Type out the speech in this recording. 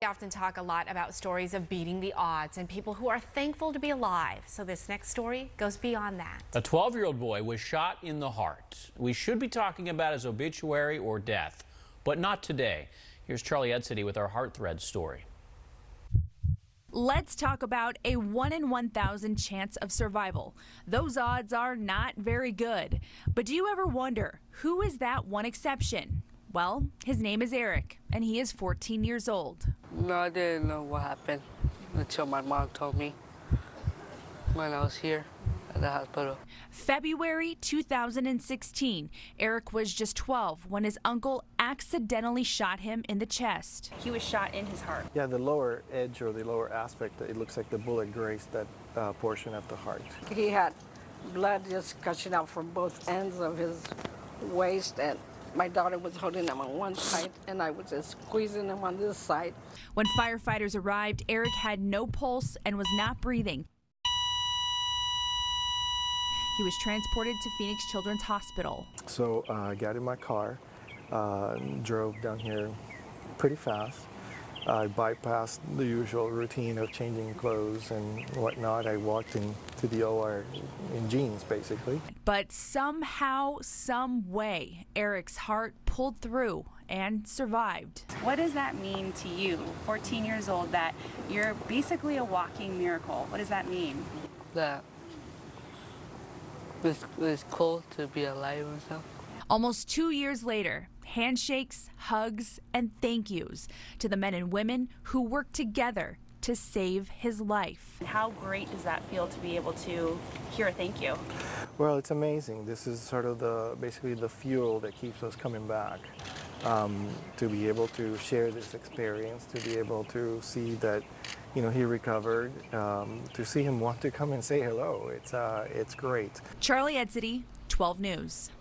We often talk a lot about stories of beating the odds and people who are thankful to be alive. So this next story goes beyond that. A 12-year-old boy was shot in the heart. We should be talking about his obituary or death, but not today. Here's Charlie Edsity with our Heart Thread story. Let's talk about a 1 in 1,000 chance of survival. Those odds are not very good. But do you ever wonder, who is that one exception? Well, his name is Erik, and he is 14 years old. No, I didn't know what happened until my mom told me when I was here at the hospital. February 2016, Erik was just 12 when his uncle accidentally shot him in the chest. He was shot in his heart. Yeah, the lower edge or the lower aspect, it looks like the bullet grazed that portion of the heart. He had blood just gushing out from both ends of his waist, and my daughter was holding him on one side, and I was just squeezing him on this side. When firefighters arrived, Erik had no pulse and was not breathing. He was transported to Phoenix Children's Hospital. So I got in my car, drove down here pretty fast. I bypassed the usual routine of changing clothes and whatnot. I walked into the OR in jeans, basically. But somehow, some way, Erik's heart pulled through and survived. What does that mean to you, 14 years old, that you're basically a walking miracle? What does that mean? That it's cool to be alive and stuff. Almost 2 years later, handshakes, hugs, and thank yous to the men and women who worked together to save his life. How great does that feel to be able to hear a thank you? Well, it's amazing. This is sort of basically the fuel that keeps us coming back. To be able to share this experience, to be able to see that, he recovered, to see him want to come and say hello. It's great. Charlie Edsity, 12 News.